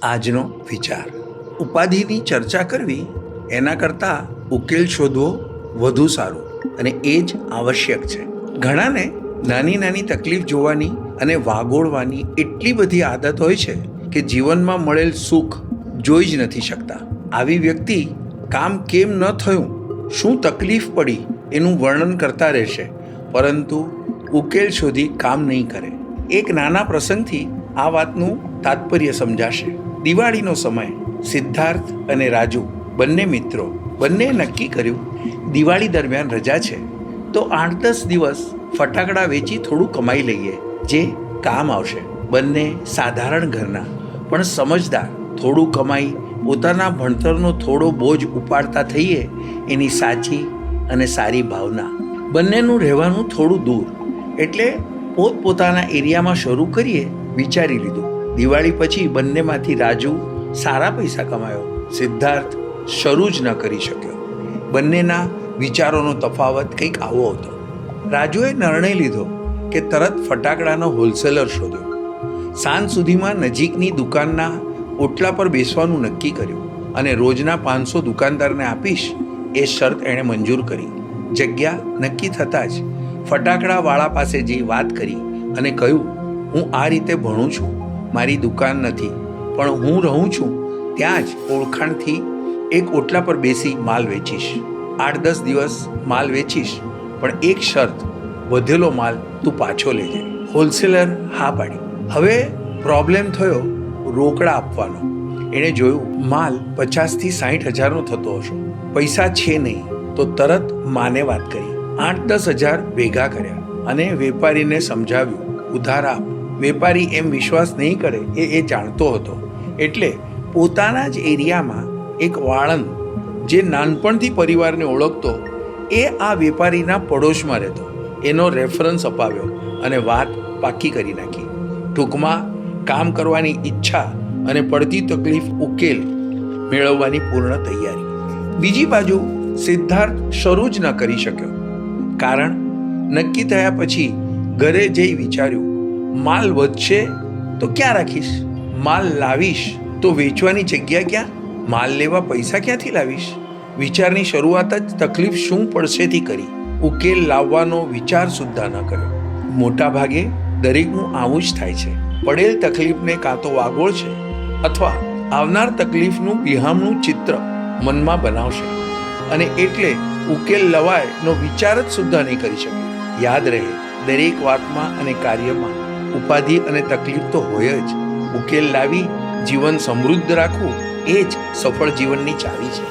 આજનો વિચાર: ઉપાધિની ચર્ચા કરવી એના કરતાં ઉકેલ શોધવો વધુ સારું, અને એ જ આવશ્યક છે. ઘણાને નાની નાની તકલીફ જોવાની અને વાગોળવાની એટલી બધી આદત હોય છે કે જીવનમાં મળેલ સુખ જોઈ જ નથી શકતા. આવી વ્યક્તિ કામ કેમ ન થયું, શું તકલીફ પડી એનું વર્ણન કરતા રહેશે, પરંતુ ઉકેલ શોધી કામ નહીં કરે. એક નાના પ્રસંગથી આ વાતનું તાત્પર્ય સમજાશે. દિવાળીનો સમય. સિદ્ધાર્થ અને રાજુ બંને મિત્રો. બંને નક્કી કર્યું દિવાળી દરમિયાન રજા છે તો 8-10 દિવસ ફટાકડા વેચી થોડું કમાઈ લઈએ, જે કામ આવશે. બંને સાધારણ ઘરના પણ સમજદાર. થોડું કમાઈ પોતાના ભણતરનો થોડો બોજ ઉપાડતા થઈએ એની સાચી અને સારી ભાવના. બંનેનું રહેવાનું થોડું દૂર, એટલે પોતપોતાના એરિયામાં શરૂ કરીએ વિચારી લીધું. દિવાળી પછી બંનેમાંથી રાજુ સારા પૈસા કમાયો, સિદ્ધાર્થ શરૂ જ ન કરી શક્યો. બંનેના વિચારોનો તફાવત કંઈક આવો હતો. રાજુએ નિર્ણય લીધો કે તરત ફટાકડાનો હોલસેલર શોધ્યો. સાંજ સુધીમાં નજીકની દુકાનના ઓટલા પર બેસવાનું નક્કી કર્યું, અને રોજના 500 દુકાનદારને આપીશ એ શરત એણે મંજૂર કરી. જગ્યા નક્કી થતાં જ ફટાકડાવાળા પાસે જઈ વાત કરી અને કહ્યું, હું આ રીતે ભણું છું, મારી દુકાન નથી, પણ હું રહું છું ત્યાં જ ઓળખાણથી એક ઓટલા પર બેસી માલ વેચીશ. 8-10 દિવસ માલ વેચીશ, પણ એક શરત, વધેલો માલ તું પાછો લેજે. હોલસેલર હા પાડી. હવે પ્રોબ્લેમ થયો રોકડા આપવાનો. એણે જોયું માલ 50,000 થી 60,000નો થતો હશે. પૈસા છે નહીં તો તરત માને વાત કરી. 8-10,000 ભેગા કર્યા અને વેપારીને સમજાવ્યું, ઉધાર આપ. વેપારી એમ વિશ્વાસ નહીં કરે એ જાણતો હતો, એટલે પોતાના જ એરિયામાં એક વાળંદ જે નાનપણથી પરિવારને ઓળખતો, એ આ વેપારીના પડોશમાં રહેતો, એનો રેફરન્સ અપાવ્યો અને વાત પાકી કરી નાખી. ટૂંકમાં કામ કરવાની ઈચ્છા અને પડતી તકલીફ ઉકેલ મેળવવાની પૂર્ણ તૈયારી. બીજી બાજુ સિદ્ધાર્થ શરૂ જ ન કરી શક્યો, કારણ નક્કી થયા પછી ઘરે જઈ વિચાર્યું, માલ વધશે તો ક્યાં રાખીશ, માલ લાવીશ તો વેચવાની જગ્યા ક્યાં, માલ લેવા પૈસા ક્યાંથી લાવીશ. વિચારની શરૂઆત જ તકલીફ શું પડશેથી કરી, ઉકેલ લાવવાનો વિચાર સુદ્ધા ન કર્યો. મોટા ભાગે દરેકનું આવું જ થાય છે. પડેલ તકલીફને કાં તો વાગોળ છે અથવા આવનાર તકલીફનું બિહામણું ચિત્ર મનમાં બનાવશે, અને એટલે ઉકેલ લવાયનો વિચાર જ સુદ્ધા નહીં કરી શકે. યાદ રહે, દરેક વાતમાં અને કાર્યમાં ઉપાધિ અને તકલીફ તો હોય જ. ઉકેલ લાવી જીવન સમૃદ્ધ રાખવું એ જ સફળ જીવનની ચાવી છે.